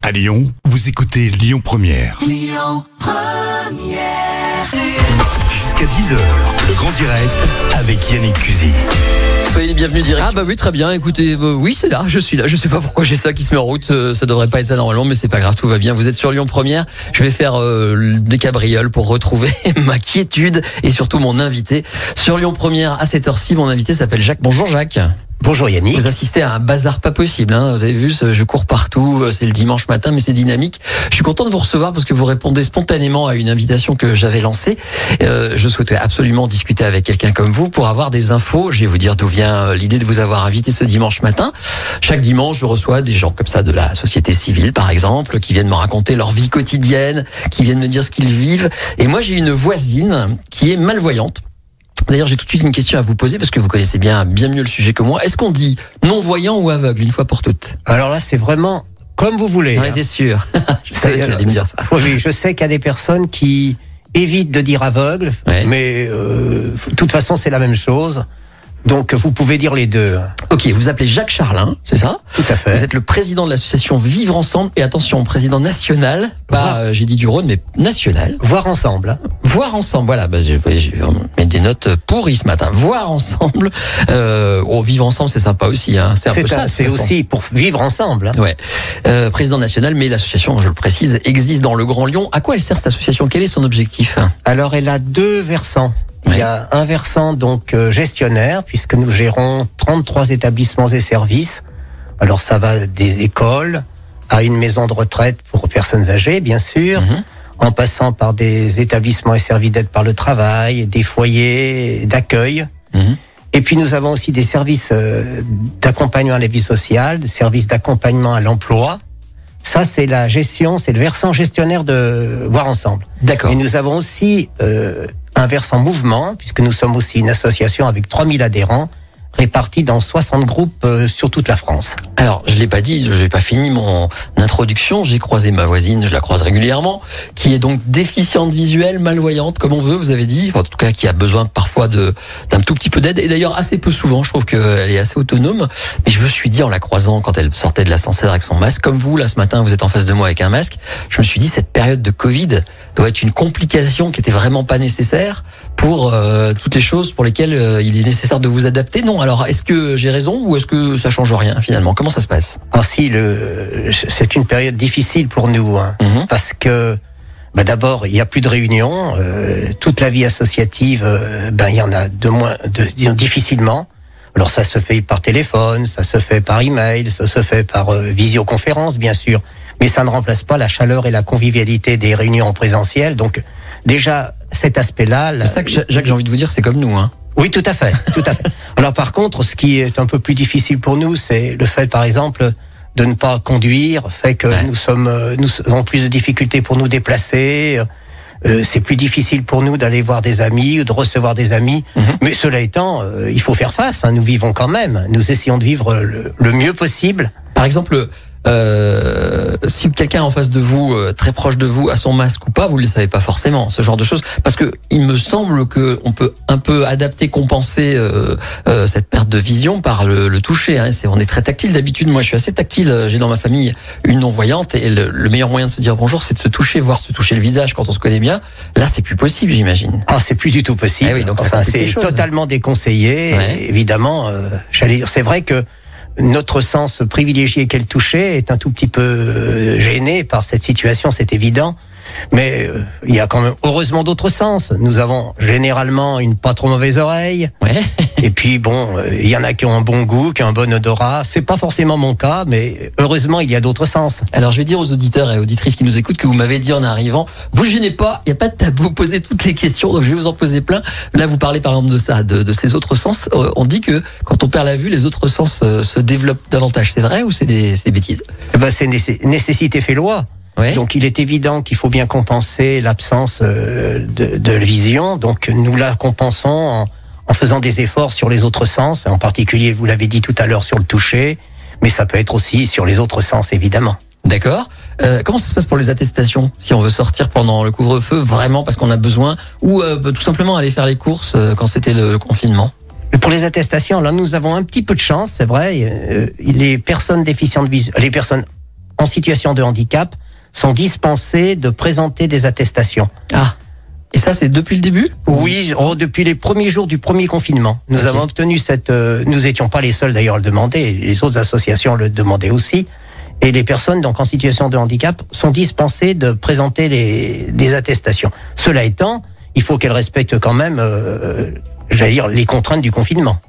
À Lyon, vous écoutez Lyon Première. Jusqu'à 10h, le grand direct avec Yannick Cusy. Soyez les bienvenus direct. Ah bah oui, très bien. Écoutez, oui, c'est là, je suis là. Je sais pas pourquoi j'ai ça qui se met en route. Ça devrait pas être ça normalement, mais c'est pas grave, tout va bien. Vous êtes sur Lyon Première. Je vais faire des cabrioles pour retrouver ma quiétude et surtout mon invité sur Lyon Première à cette heure-ci. Mon invité s'appelle Jacques. Bonjour Jacques. Bonjour Yannick. Vous assistez à un bazar pas possible, hein. Vous avez vu, je cours partout, c'est le dimanche matin, mais c'est dynamique. Je suis content de vous recevoir parce que vous répondez spontanément à une invitation que j'avais lancée. Je souhaitais absolument discuter avec quelqu'un comme vous pour avoir des infos. Je vais vous dire d'où vient l'idée de vous avoir invité ce dimanche matin. Chaque dimanche, je reçois des gens comme ça de la société civile, par exemple, qui viennent me raconter leur vie quotidienne, qui viennent me dire ce qu'ils vivent. Et moi, j'ai une voisine qui est malvoyante. D'ailleurs, j'ai tout de suite une question à vous poser parce que vous connaissez bien mieux le sujet que moi. Est-ce qu'on dit non-voyant ou aveugle une fois pour toutes? Alors là, c'est vraiment comme vous voulez. J'en étais sûr. Je savais que j'allais me dire ça. Oui, je sais qu'il y a des personnes qui évitent de dire aveugle, mais de toute façon, c'est la même chose. Donc, vous pouvez dire les deux. Ok, vous appelez Jacques Charlin, c'est ça? Tout à fait. Vous êtes le président de l'association Vivre Ensemble. Et attention, président national, pas j'ai dit du Rhône, mais national. Voir ensemble. Voir ensemble, voilà. Bah, je vais mettre des notes pourries ce matin. Voir ensemble. Vivre ensemble, c'est sympa aussi. Hein. C'est un peu ça. C'est aussi pour vivre ensemble. Ouais. Président national, mais l'association, je le précise, existe dans le Grand Lyon. À quoi elle sert cette association? Quel est son objectif? Alors, elle a deux versants. Il y a un versant donc gestionnaire, puisque nous gérons 33 établissements et services. Alors ça va des écoles à une maison de retraite pour personnes âgées, bien sûr, en passant par des établissements et services d'aide par le travail, des foyers d'accueil. Et puis nous avons aussi des services d'accompagnement à la vie sociale, des services d'accompagnement à l'emploi. Ça, c'est la gestion, c'est le versant gestionnaire de Voir Ensemble. D'accord. Et nous avons aussi un versant mouvement, puisque nous sommes aussi une association avec 3000 adhérents, répartis dans 60 groupes sur toute la France. Alors, je l'ai pas dit, je n'ai pas fini mon introduction. J'ai croisé ma voisine, je la croise régulièrement, qui est donc déficiente visuelle, malvoyante, comme on veut, vous avez dit. Enfin, en tout cas, qui a besoin parfois d'un tout petit peu d'aide. Et d'ailleurs, assez peu souvent, je trouve qu'elle est assez autonome. Mais je me suis dit, en la croisant, quand elle sortait de l'ascenseur avec son masque, comme vous, là, ce matin, vous êtes en face de moi avec un masque, je me suis dit, cette période de Covid doit être une complication qui était vraiment pas nécessaire pour toutes les choses pour lesquelles il est nécessaire de vous adapter. Non, alors est-ce que j'ai raison ou est-ce que ça change rien finalement? Comment ça se passe? Alors si, c'est une période difficile pour nous, hein, parce que d'abord il y a plus de réunions, toute la vie associative, il y en a difficilement. Alors ça se fait par téléphone, ça se fait par email, ça se fait par visioconférence bien sûr, mais ça ne remplace pas la chaleur et la convivialité des réunions en présentiel. Donc déjà cet aspect-là. C'est ça que Jacques, j'ai envie de vous dire, c'est comme nous, hein. Oui, tout à fait, tout à fait. Alors par contre, ce qui est un peu plus difficile pour nous, c'est le fait, par exemple, de ne pas conduire, fait que nous avons plus de difficultés pour nous déplacer. C'est plus difficile pour nous d'aller voir des amis ou de recevoir des amis. Mais cela étant, il faut faire face. Hein, nous vivons quand même. Nous essayons de vivre le mieux possible. Par exemple, si quelqu'un en face de vous, très proche de vous, a son masque ou pas, vous ne le savez pas forcément, ce genre de choses. Parce que il me semble que on peut un peu adapter, compenser cette perte de vision par le toucher. Hein. On est très tactile d'habitude. Moi, je suis assez tactile. J'ai dans ma famille une non-voyante et le meilleur moyen de se dire bonjour, c'est de se toucher, voire se toucher le visage quand on se connaît bien. Là, c'est plus possible, j'imagine. Ah, c'est plus du tout possible. Eh oui, donc c'est totalement déconseillé. Évidemment, c'est vrai que notre sens privilégié qu'elle touchait est un tout petit peu gêné par cette situation, c'est évident. Mais il y a quand même heureusement d'autres sens. Nous avons généralement une pas trop mauvaise oreille. Et puis il y en a qui ont un bon goût, qui ont un bon odorat. C'est pas forcément mon cas, mais heureusement il y a d'autres sens. Alors je vais dire aux auditeurs et auditrices qui nous écoutent que vous m'avez dit en arrivant, vous gênez pas, il y a pas de tabou, posez toutes les questions. Donc je vais vous en poser plein. Là vous parlez par exemple de ça, de ces autres sens. On dit que quand on perd la vue, les autres sens se développent davantage. C'est vrai ou c'est des bêtises? C'est nécessité fait loi. Donc il est évident qu'il faut bien compenser l'absence de vision. Donc nous la compensons en faisant des efforts sur les autres sens, en particulier, vous l'avez dit tout à l'heure, sur le toucher, mais ça peut être aussi sur les autres sens, évidemment. D'accord. Comment ça se passe pour les attestations? Si on veut sortir pendant le couvre-feu, vraiment parce qu'on a besoin, ou tout simplement aller faire les courses quand c'était le confinement? Pour les attestations, là, nous avons un petit peu de chance, c'est vrai. Les personnes déficientes visuelles, les personnes en situation de handicap sont dispensés de présenter des attestations. Ah. Et ça, c'est depuis le début? Oui, depuis les premiers jours du premier confinement. Nous avons obtenu nous étions pas les seuls d'ailleurs à le demander, les autres associations le demandaient aussi. Et les personnes donc en situation de handicap sont dispensées de présenter des attestations. Cela étant, il faut qu'elles respectent quand même, les contraintes du confinement.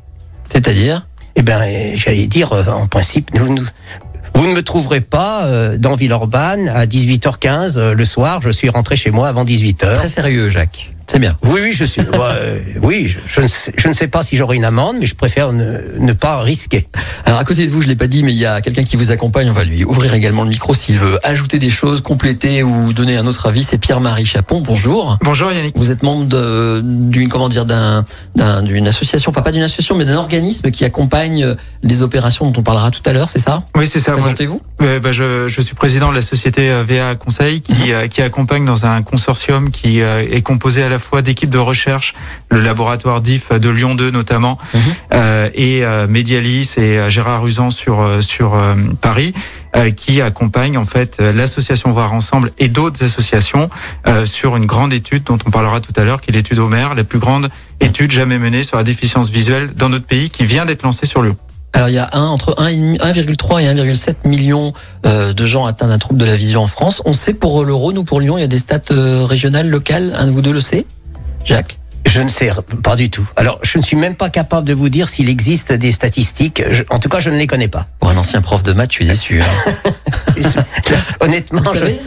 C'est-à-dire? Eh ben, j'allais dire, en principe, vous ne me trouverez pas dans Villeurbanne à 18h15 le soir. Je suis rentré chez moi avant 18h. Très sérieux, Jacques. C'est bien. Oui, je suis. Je ne sais pas si j'aurai une amende, mais je préfère ne pas risquer. Alors à côté de vous, je l'ai pas dit, mais il y a quelqu'un qui vous accompagne. On va lui ouvrir également le micro s'il veut ajouter des choses, compléter ou donner un autre avis. C'est Pierre-Marie Chapon. Bonjour. Bonjour Yannick. Vous êtes membre d'une association, enfin pas d'une association, mais d'un organisme qui accompagne les opérations dont on parlera tout à l'heure. C'est ça? Oui, c'est ça. Présentez-vous. Je suis président de la société VA Conseil qui accompagne dans un consortium qui est composé à la fois d'équipes de recherche, le laboratoire DIF de Lyon 2 notamment, et Medialis et Gérard Usan sur Paris, qui accompagne en fait l'association Voir Ensemble et d'autres associations sur une grande étude dont on parlera tout à l'heure, qui est l'étude Homer, la plus grande étude jamais menée sur la déficience visuelle dans notre pays, qui vient d'être lancée sur Lyon. Alors il y a entre 1,3 et 1,7 million de gens atteints d'un trouble de la vision en France. On sait pour le Rhône ou pour Lyon, il y a des stats régionales, locales. Un de vous deux le sait, Jacques? Je ne sais pas du tout. Alors, je ne suis même pas capable de vous dire s'il existe des statistiques. En tout cas, je ne les connais pas. Pour un ancien prof de maths, je suis déçu. Honnêtement, vous savez,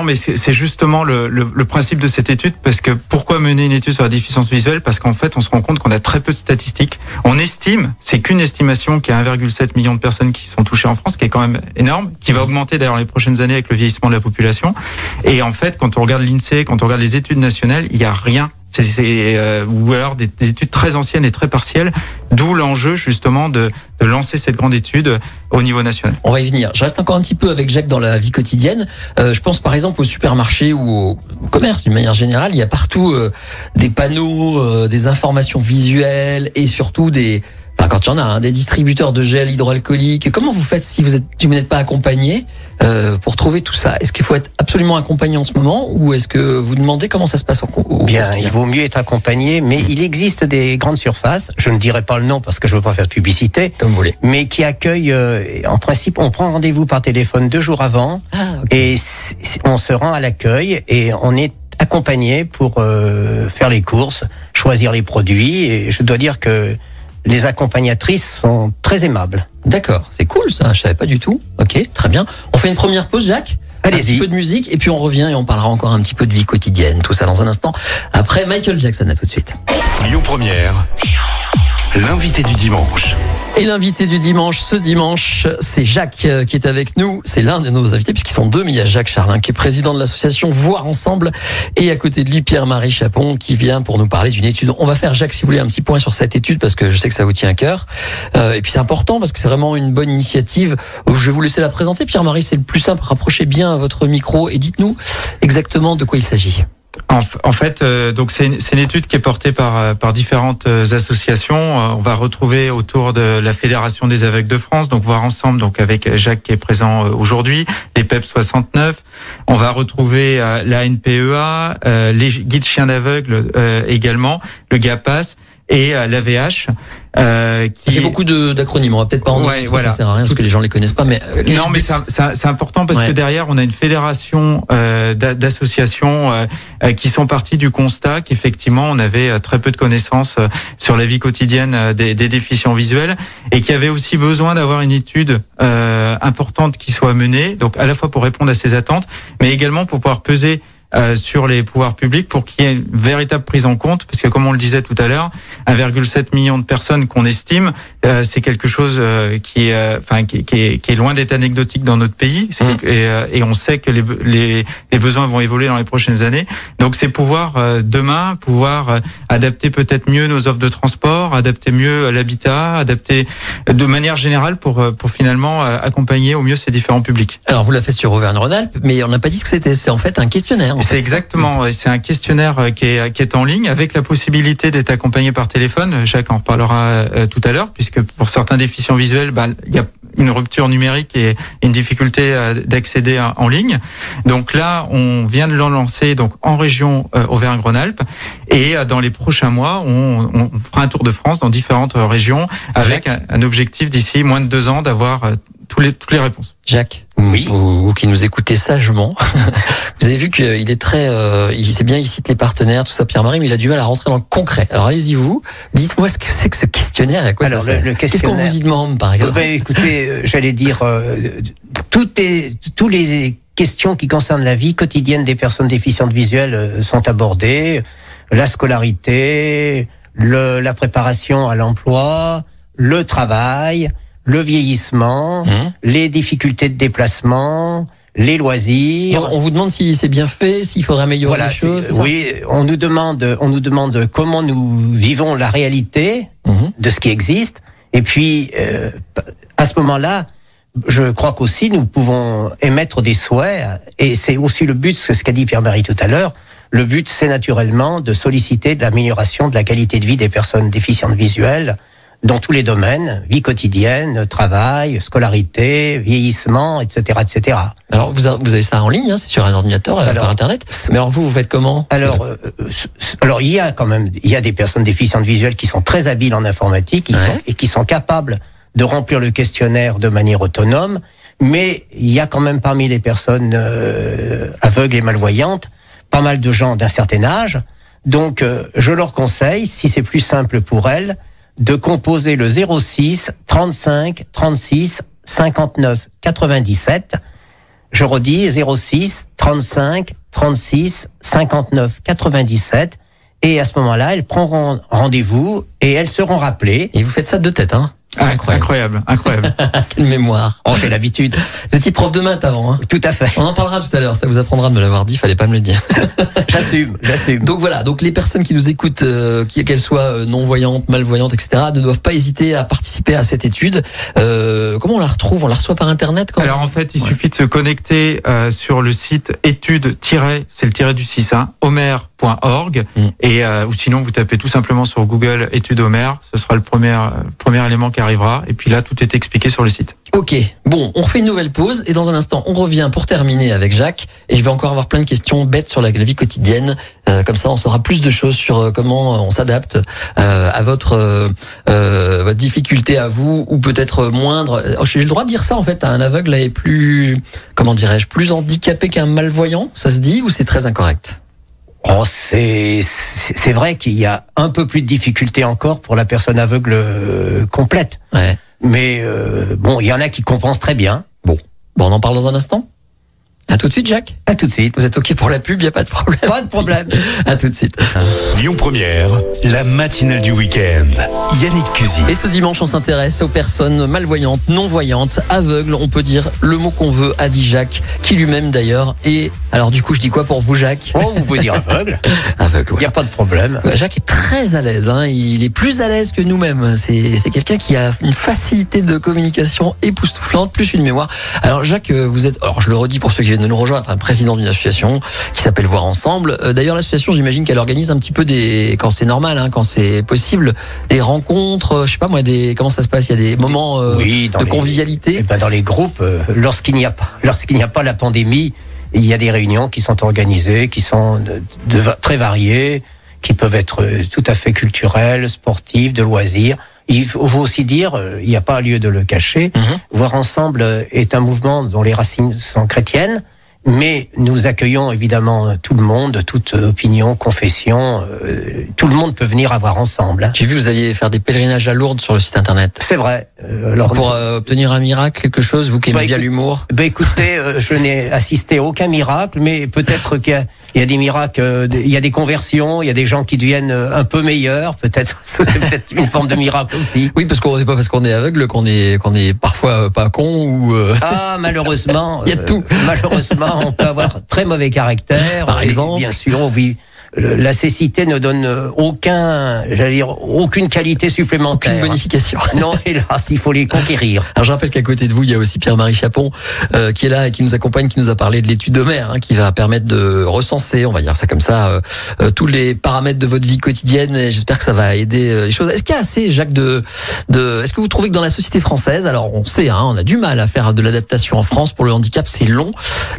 mais c'est justement le principe de cette étude, parce que pourquoi mener une étude sur la déficience visuelle? Parce qu'en fait, on se rend compte qu'on a très peu de statistiques. On estime, c'est qu'une estimation, qu'il y a 1,7 million de personnes qui sont touchées en France, qui est quand même énorme, qui va augmenter d'ailleurs les prochaines années avec le vieillissement de la population. Et en fait, quand on regarde l'INSEE, quand on regarde les études nationales, il y a rien. Ou alors des études très anciennes et très partielles, d'où l'enjeu justement de lancer cette grande étude au niveau national. On va y venir. Je reste encore un petit peu avec Jacques dans la vie quotidienne. Je pense par exemple au supermarché ou au commerce d'une manière générale. Il y a partout des panneaux, des informations visuelles et surtout quand il y en a, des distributeurs de gel hydroalcoolique. Comment vous faites si vous n'êtes pas accompagné pour trouver tout ça? Est-ce qu'il faut être absolument accompagné en ce moment, ou est-ce que vous demandez comment ça se passe Bien, il vaut mieux être accompagné, mais il existe des grandes surfaces, je ne dirai pas le nom parce que je ne veux pas faire de publicité, comme vous voulez, mais qui accueillent, en principe, on prend rendez-vous par téléphone 2 jours avant, et on se rend à l'accueil et on est accompagné pour faire les courses, choisir les produits, et je dois dire que les accompagnatrices sont très aimables. D'accord, c'est cool ça, je savais pas du tout. Ok, très bien. On fait une première pause, Jacques? Allez-y. Un petit peu de musique et puis on revient et on parlera encore un petit peu de vie quotidienne. Tout ça dans un instant. Après Michael Jackson, à tout de suite. Lyon Première, l'invité du dimanche. Et l'invité du dimanche, ce dimanche, c'est Jacques qui est avec nous. C'est l'un de nos invités puisqu'ils sont deux, mais il y a Jacques Charlin qui est président de l'association Voir Ensemble. Et à côté de lui, Pierre-Marie Chapon qui vient pour nous parler d'une étude. On va faire, Jacques, si vous voulez, un petit point sur cette étude parce que je sais que ça vous tient à cœur. Et puis c'est important parce que c'est vraiment une bonne initiative. Je vais vous laisser la présenter. Pierre-Marie, c'est le plus simple. Rapprochez bien votre micro et dites-nous exactement de quoi il s'agit. En fait, donc c'est une étude qui est portée par différentes associations. On va retrouver autour de la Fédération des aveugles de France, donc Voir Ensemble, donc avec Jacques qui est présent aujourd'hui, les PEP 69. On va retrouver la NPEA, les guides chiens d'aveugles également, le GAPAS et l'AVH. Qui fait beaucoup d'acronymes. On va peut-être pas en dire, ça sert à rien parce que les gens les connaissent pas. Mais non, mais c'est important parce que derrière on a une fédération d'associations qui sont parties du constat qu'effectivement on avait très peu de connaissances sur la vie quotidienne des déficients visuels et qui avaient aussi besoin d'avoir une étude importante qui soit menée, donc à la fois pour répondre à ces attentes, mais également pour pouvoir peser sur les pouvoirs publics pour qu'il y ait une véritable prise en compte, parce que comme on le disait tout à l'heure, 1,7 million de personnes qu'on estime, c'est quelque chose qui est loin d'être anecdotique dans notre pays, et on sait que les besoins vont évoluer dans les prochaines années. Donc c'est demain pouvoir adapter peut-être mieux nos offres de transport, adapter mieux l'habitat, adapter de manière générale pour finalement accompagner au mieux ces différents publics. Alors vous l'avez fait sur Auvergne-Rhône-Alpes, mais on n'a pas dit ce que c'était. C'est en fait un questionnaire. C'est exactement, c'est un questionnaire qui est en ligne avec la possibilité d'être accompagné par téléphone. Jacques en reparlera tout à l'heure, puisque pour certains déficients visuels, il une rupture numérique et une difficulté d'accéder en ligne. Donc là, on vient de le lancer donc en région Auvergne-Rhône-Alpes, et dans les prochains mois, on fera un tour de France dans différentes régions avec un objectif d'ici moins de 2 ans d'avoir toutes les réponses. Jacques, oui. Vous qui nous écoutez sagement, vous avez vu qu'il est très, c'est bien, il cite les partenaires, tout ça, Pierre-Marie, mais il a du mal à rentrer dans le concret. Alors allez-y vous, dites-moi ce que c'est que ce questionnaire et à quoi Alors, ça sert. Qu'est-ce qu'on vous y demande, par exemple? Écoutez, j'allais dire, toutes les questions qui concernent la vie quotidienne des personnes déficientes visuelles sont abordées. La scolarité, la préparation à l'emploi, le travail, le vieillissement, les difficultés de déplacement, les loisirs. On vous demande si c'est bien fait, s'il faudrait améliorer les choses. Oui, on nous demande comment nous vivons la réalité de ce qui existe. Et puis, à ce moment-là, je crois qu'aussi nous pouvons émettre des souhaits. Et c'est aussi le but, c'est ce qu'a dit Pierre-Marie tout à l'heure. Le but, c'est naturellement de solliciter de l'amélioration de la qualité de vie des personnes déficientes visuelles dans tous les domaines, vie quotidienne, travail, scolarité, vieillissement, etc., etc. Alors, vous avez ça en ligne, hein, c'est sur un ordinateur, par Internet. Mais alors, vous faites comment? Alors, il y a des personnes déficientes visuelles qui sont très habiles en informatique, qui sont capables de remplir le questionnaire de manière autonome, mais il y a quand même parmi les personnes aveugles et malvoyantes, pas mal de gens d'un certain âge. Donc, je leur conseille, si c'est plus simple pour elles, de composer le 06 35 36 59 97. Je redis 06 35 36 59 97. Et à ce moment-là, elles prendront rendez-vous et elles seront rappelées. Et vous faites ça de tête, hein? Incroyable. Quelle mémoire. On fait l'habitude. Vous étiez prof de maths avant, hein? Tout à fait. On en parlera tout à l'heure, ça vous apprendra de me l'avoir dit, fallait pas me le dire. J'assume. Donc voilà, donc les personnes qui nous écoutent, qu'elles soient non-voyantes, malvoyantes, etc., ne doivent pas hésiter à participer à cette étude. Comment on la retrouve? On la reçoit par Internet? Alors en fait, il suffit de se connecter sur le site études-c'est le tiré du 6, hein, omer.org, et ou sinon vous tapez tout simplement sur Google études Omer, ce sera le premier élément qui arrivera, et puis là tout est expliqué sur le site. Ok, bon, on refait une nouvelle pause et dans un instant on revient pour terminer avec Jacques, et je vais encore avoir plein de questions bêtes sur la vie quotidienne, comme ça on saura plus de choses sur comment on s'adapte à votre difficulté à vous, ou peut-être moindre. J'ai le droit de dire ça en fait, un aveugle est plus, comment dirais-je, plus handicapé qu'un malvoyant, ça se dit, ou c'est très incorrect? Oh, c'est vrai qu'il y a un peu plus de difficulté encore pour la personne aveugle complète. Ouais. Mais bon, il y en a qui compensent très bien. Bon, on en parle dans un instant. À tout de suite, Jacques. À tout de suite. Vous êtes OK pour la pub, il n'y a pas de problème. Pas de problème. À tout de suite. Lyon Première, la matinale du week-end. Yannick Cusy. Et ce dimanche, on s'intéresse aux personnes malvoyantes, non-voyantes, aveugles. On peut dire le mot qu'on veut, a dit Jacques, qui lui-même d'ailleurs. Et alors du coup, je dis quoi pour vous, Jacques? Oh, vous pouvez dire aveugle. Aveugle, Il n'y a pas de problème. Jacques est très à l'aise, hein. Il est plus à l'aise que nous-mêmes. C'est quelqu'un qui a une facilité de communication époustouflante, plus une mémoire. Alors Jacques, vous êtes, alors je le redis pour ceux qui viennent de nous rejoindre, un président d'une association qui s'appelle Voir Ensemble. D'ailleurs, l'association, j'imagine qu'elle organise un petit peu quand c'est normal, hein, quand c'est possible, des rencontres, je sais pas moi, comment ça se passe? Il y a des moments de convivialité. Dans les groupes, lorsqu'il n'y a pas la pandémie, il y a des réunions qui sont organisées, qui sont très variées, qui peuvent être tout à fait culturelles, sportives, de loisirs. Il faut aussi dire, il n'y a pas lieu de le cacher, Voir Ensemble est un mouvement dont les racines sont chrétiennes, mais nous accueillons évidemment tout le monde, toute opinion, confession, tout le monde peut venir à Voir Ensemble. Hein. J'ai vu, vous alliez faire des pèlerinages à Lourdes sur le site internet. C'est vrai. Alors pour obtenir un miracle, quelque chose, vous qui aimez bien l'humour? Écoutez, je n'ai assisté à aucun miracle, mais peut-être qu'il y a des miracles, il y a des conversions, il y a des gens qui deviennent un peu meilleurs, peut-être, c'est peut-être une forme de miracle aussi. Oui, parce qu'on n'est pas parce qu'on est aveugle qu'on est parfois pas con ou. Ah, malheureusement. Il y a tout. Malheureusement, on peut avoir très mauvais caractère. Par exemple. Bien sûr, la cécité ne donne aucune qualité supplémentaire. Aucune bonification. Non, hélas, il faut les conquérir. Alors je rappelle qu'à côté de vous, il y a aussi Pierre-Marie Chapon qui est là et qui nous accompagne, qui nous a parlé de l'étude Homer, qui va permettre de recenser, on va dire ça comme ça, tous les paramètres de votre vie quotidienne. Et j'espère que ça va aider les choses. Est-ce qu'il y a assez, Jacques, est-ce que vous trouvez que dans la société française, alors on sait, on a du mal à faire de l'adaptation en France pour le handicap, c'est long,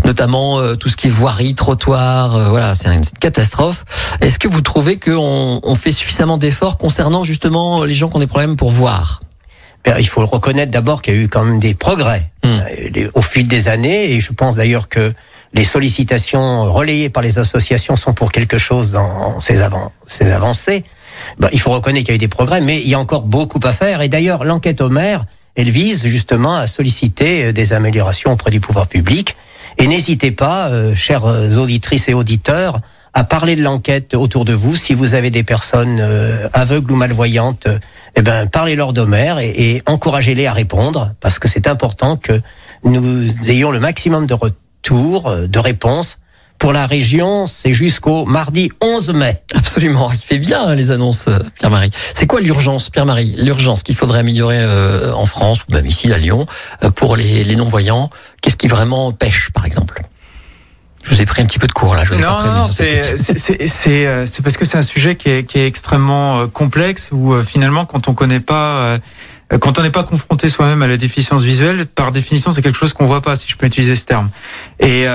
notamment tout ce qui est voirie, trottoir, voilà, c'est une catastrophe. Est-ce que vous trouvez qu'on fait suffisamment d'efforts concernant justement les gens qui ont des problèmes pour voir ? Il faut reconnaître d'abord qu'il y a eu quand même des progrès au fil des années, et je pense d'ailleurs que les sollicitations relayées par les associations sont pour quelque chose dans ces avancées. Il faut reconnaître qu'il y a eu des progrès, mais il y a encore beaucoup à faire. Et d'ailleurs, l'enquête Homer, elle vise justement à solliciter des améliorations auprès du pouvoir public. Et n'hésitez pas, chères auditrices et auditeurs, à parler de l'enquête autour de vous. Si vous avez des personnes aveugles ou malvoyantes, parlez-leur d'Homer et encouragez-les à répondre, parce que c'est important que nous ayons le maximum de retours, de réponses. Pour la région, c'est jusqu'au mardi 11 mai. Absolument, il fait bien les annonces, Pierre-Marie. C'est quoi l'urgence, Pierre-Marie ? L'urgence qu'il faudrait améliorer en France, ou même ici à Lyon, pour les non-voyants. Qu'est-ce qui vraiment pêche, par exemple ? Je vous ai pris un petit peu de cours là. Non, c'est parce que c'est un sujet qui est extrêmement complexe, où finalement, quand on connaît pas, quand on n'est pas confronté soi-même à la déficience visuelle, par définition, c'est quelque chose qu'on voit pas, si je peux utiliser ce terme. Et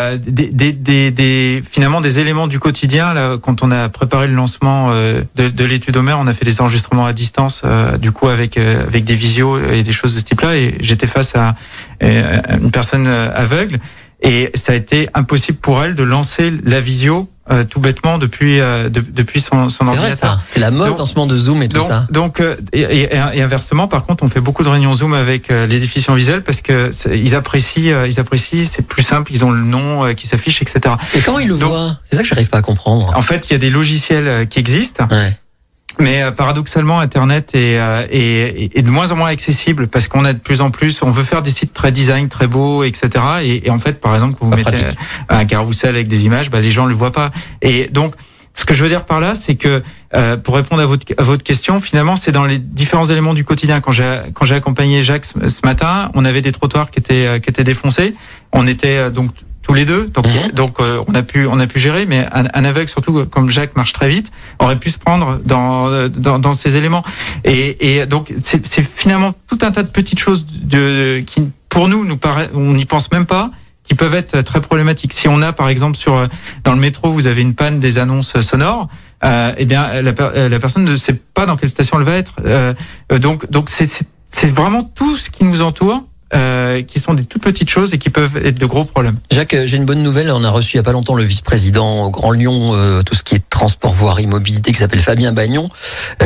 finalement des éléments du quotidien. Là, quand on a préparé le lancement de l'étude Homer, on a fait des enregistrements à distance, du coup avec des visios et des choses de ce type-là. Et j'étais face à une personne aveugle. Et ça a été impossible pour elle de lancer la visio tout bêtement depuis son ordinateur. Vrai, ça. C'est la mode en ce moment de Zoom et tout ça. Donc et inversement, par contre, on fait beaucoup de réunions Zoom avec les déficients visuels parce que ils apprécient, c'est plus simple, ils ont le nom qui s'affiche, etc. Et comment ils le voient ? C'est ça que j'arrive pas à comprendre. En fait, il y a des logiciels qui existent. Ouais. Mais paradoxalement, Internet est de moins en moins accessible parce qu'on a de plus en plus, on veut faire des sites très design, très beaux, etc. Et en fait, par exemple, quand vous mettez un carrousel avec des images, les gens le voient pas. Et donc, ce que je veux dire par là, c'est que pour répondre à votre question, finalement, c'est dans les différents éléments du quotidien. Quand j'ai accompagné Jacques ce matin, on avait des trottoirs qui étaient défoncés. On était donc tous les deux, donc on a pu gérer, mais un aveugle, surtout comme Jacques marche très vite, aurait pu se prendre dans ces éléments. Et donc c'est finalement tout un tas de petites choses qui pour nous paraît, on n'y pense même pas, qui peuvent être très problématiques. Si on a par exemple dans le métro, vous avez une panne des annonces sonores, la personne ne sait pas dans quelle station elle va être. Donc c'est vraiment tout ce qui nous entoure. Qui sont des toutes petites choses et qui peuvent être de gros problèmes. Jacques, j'ai une bonne nouvelle. On a reçu il y a pas longtemps le vice-président au Grand Lyon, tout ce qui est transport, voirie, mobilité, qui s'appelle Fabien Bagnon,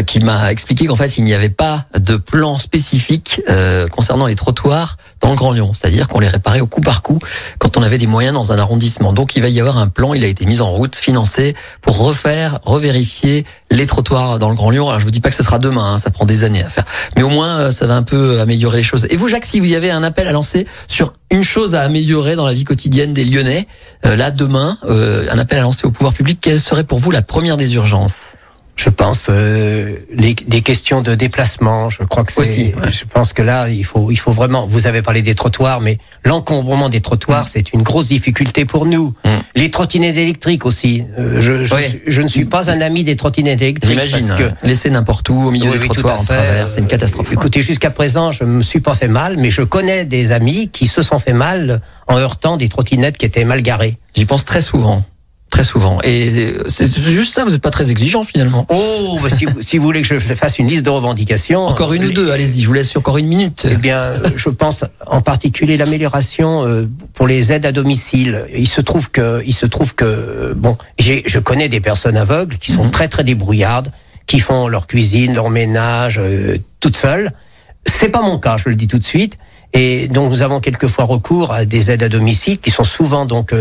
qui m'a expliqué qu'en fait, il n'y avait pas de plan spécifique concernant les trottoirs dans le Grand Lyon. C'est-à-dire qu'on les réparait au coup par coup quand on avait des moyens dans un arrondissement. Donc, il va y avoir un plan. Il a été mis en route, financé pour revérifier les trottoirs dans le Grand Lyon. Alors, je vous dis pas que ce sera demain, ça prend des années à faire. Mais au moins, ça va un peu améliorer les choses. Et vous, Jacques, si vous y avez un appel à lancer sur une chose à améliorer dans la vie quotidienne des Lyonnais, là, demain, un appel à lancer au pouvoir public, quelle serait pour vous la première des urgences ? Je pense des questions de déplacement. Je crois que c'est. Aussi, ouais. Je pense que là, il faut vraiment. Vous avez parlé des trottoirs, mais l'encombrement des trottoirs, c'est une grosse difficulté pour nous. Les trottinettes électriques aussi. Je ne suis pas un ami des trottinettes électriques. J'imagine. Parce que laisser n'importe où au milieu des trottoirs en travers, c'est une catastrophe. Écoutez, jusqu'à présent, je me suis pas fait mal, mais je connais des amis qui se sont fait mal en heurtant des trottinettes qui étaient mal garées. J'y pense très souvent. Très souvent. Et c'est juste ça, vous n'êtes pas très exigeant finalement. Oh, si vous voulez que je fasse une liste de revendications. Encore une ou deux, allez-y, je vous laisse encore une minute. Eh bien, je pense en particulier l'amélioration pour les aides à domicile. Il se trouve que bon, je connais des personnes aveugles qui sont très très débrouillardes, qui font leur cuisine, leur ménage toutes seules. C'est pas mon cas, je le dis tout de suite. Et donc nous avons quelquefois recours à des aides à domicile qui sont souvent donc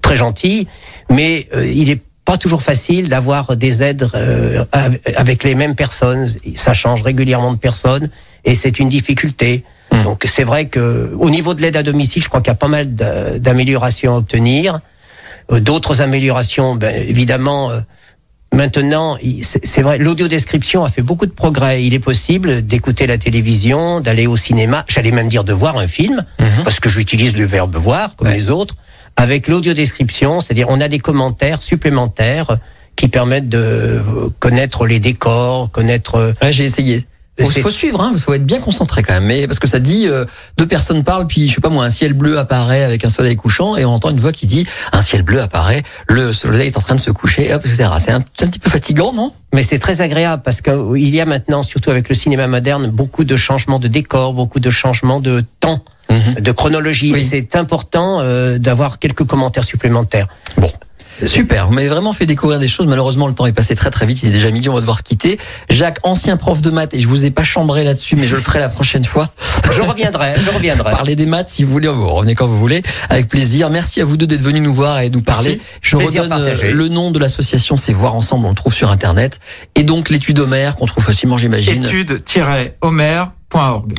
très gentilles, mais il est pas toujours facile d'avoir des aides avec les mêmes personnes. Ça change régulièrement de personnes et c'est une difficulté. Donc c'est vrai que au niveau de l'aide à domicile, je crois qu'il y a pas mal d'améliorations à obtenir. D'autres améliorations, évidemment. Maintenant, c'est vrai, l'audiodescription a fait beaucoup de progrès. Il est possible d'écouter la télévision, d'aller au cinéma, j'allais même dire de voir un film, parce que j'utilise le verbe voir, comme les autres, avec l'audiodescription, c'est-à-dire on a des commentaires supplémentaires qui permettent de connaître les décors, connaître... Ouais, j'ai essayé. Il faut suivre, hein, faut être bien concentré quand même. Mais parce que ça dit, deux personnes parlent, puis je sais pas moi, un ciel bleu apparaît avec un soleil couchant, et on entend une voix qui dit un ciel bleu apparaît, le soleil est en train de se coucher, hop, etc. C'est un petit peu fatigant, non? Mais c'est très agréable parce qu'il y a maintenant, surtout avec le cinéma moderne, beaucoup de changements de décor, beaucoup de changements de temps, de chronologie. Oui. Et c'est important d'avoir quelques commentaires supplémentaires. Bon. Super, vous m'avez vraiment fait découvrir des choses. Malheureusement, le temps est passé très très vite. Il est déjà midi, on va devoir se quitter. Jacques, ancien prof de maths, et je vous ai pas chambré là-dessus, mais je le ferai la prochaine fois. Je reviendrai. Parlez des maths si vous voulez, vous revenez quand vous voulez, avec plaisir. Merci à vous deux d'être venus nous voir et nous parler. Merci. Je redonne le nom de l'association, c'est Voir Ensemble, on le trouve sur Internet. Et donc l'étude Homère, qu'on trouve facilement, j'imagine. Étude-Homère.org.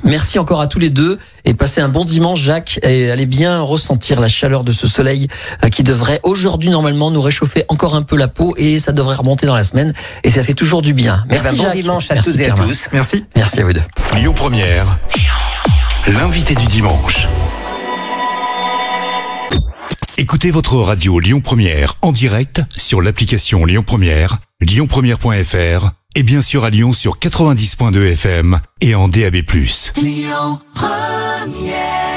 Merci encore à tous les deux et passez un bon dimanche, Jacques, et allez bien ressentir la chaleur de ce soleil qui devrait aujourd'hui normalement nous réchauffer encore un peu la peau, et ça devrait remonter dans la semaine, et ça fait toujours du bien. Merci bon Jacques. Dimanche à tous et à tous. Merci. Merci à vous deux. Lyon Première, l'invité du dimanche. Écoutez votre radio Lyon Première en direct sur l'application Lyon Première, lyonpremière.fr, et bien sûr à Lyon sur 90.2 FM et en DAB+. Lyon Première.